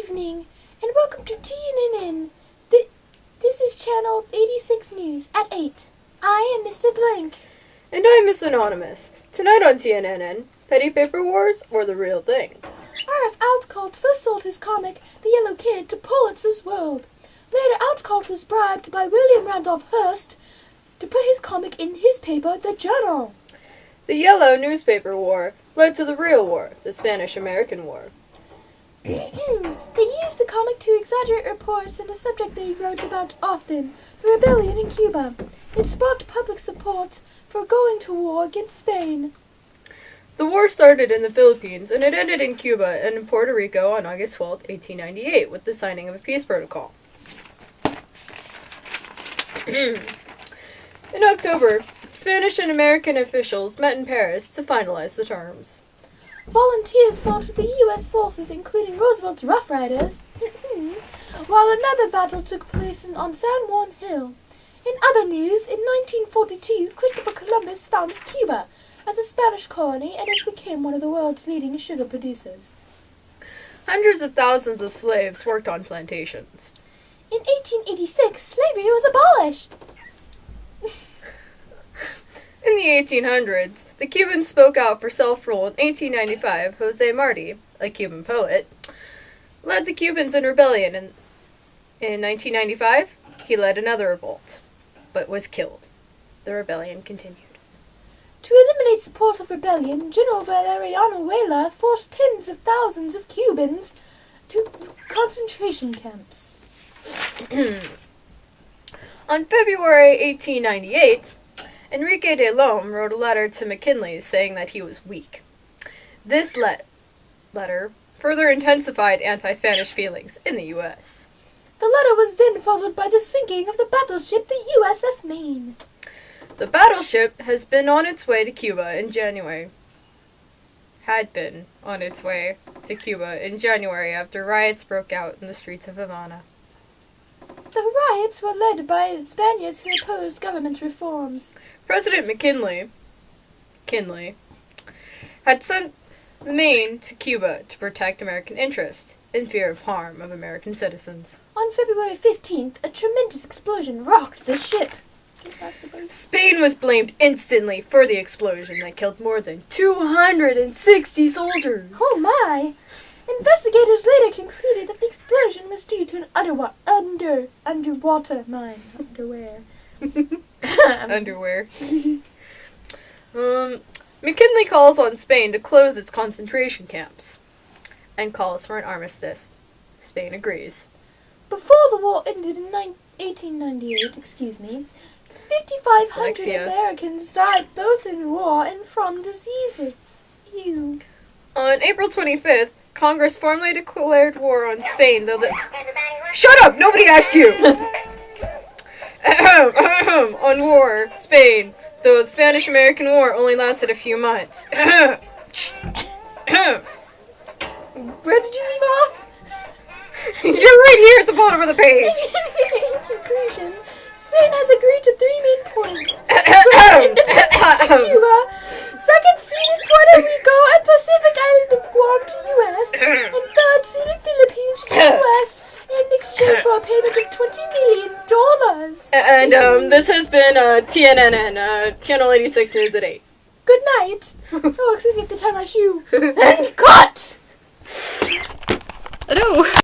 evening, and welcome to TNNN. This is Channel 86 News at 8. I am Mr. Blank. And I'm Miss Anonymous. Tonight on TNNN, Petty Paper Wars or the Real Thing. R.F. Outcalt first sold his comic, The Yellow Kid, to Pulitzer's World. Later, Outcalt was bribed by William Randolph Hearst to put his comic in his paper, The Journal. The Yellow Newspaper War led to the real war, the Spanish-American War. They used the comic to exaggerate reports on a subject they wrote about often, the rebellion in Cuba. It sparked public support for going to war against Spain. The war started in the Philippines and it ended in Cuba and in Puerto Rico on August 12, 1898, with the signing of a peace protocol. In October, Spanish and American officials met in Paris to finalize the terms. Volunteers fought with the U.S. forces, including Roosevelt's Rough Riders, while another battle took place on San Juan Hill. In other news, in 1942, Christopher Columbus founded Cuba as a Spanish colony, and it became one of the world's leading sugar producers. Hundreds of thousands of slaves worked on plantations. In 1886, slavery was abolished. In the 1800s, the Cubans spoke out for self-rule. In 1895, José Martí, a Cuban poet, led the Cubans in rebellion. In 1995, he led another revolt, but was killed. The rebellion continued. To eliminate support of rebellion, General Valeriano Weyler forced tens of thousands of Cubans to concentration camps. On February 1898, Enrique de Lome wrote a letter to McKinley saying that he was weak. This letter further intensified anti-Spanish feelings in the U.S. The letter was then followed by the sinking of the battleship the USS Maine. The battleship has been on its way to Cuba in January. Had been on its way to Cuba in January after riots broke out in the streets of Havana. The riots were led by Spaniards who opposed government reforms. President McKinley had sent the Maine to Cuba to protect American interests in fear of harm of American citizens. On February 15th, a tremendous explosion rocked the ship. Spain was blamed instantly for the explosion that killed more than 260 soldiers. Oh my! Investigators later concluded that the explosion was due to an underwater mine. Underwear. Underwear. McKinley calls on Spain to close its concentration camps and calls for an armistice. Spain agrees. Before the war ended in 1898, 5,500 Dyslexia. Americans died both in war and from diseases. Ew. On April 25th, Congress formally declared war on Spain, though the... Shut up! Nobody asked you! On war, Spain, though the Spanish-American War only lasted a few months. Where did you leave off? You're right here at the bottom of the page! In conclusion, Spain has agreed to 3 main points. First, independence to Cuba. Second, ceded Puerto Rico and Pacific Island of Guam to U.S. And third, ceded Philippines to U.S. in exchange for a payment of $20 million. And this has been TNNN, Channel 86 News at 8. Good night. Oh, excuse me, I have to tie my shoe. And cut! I know.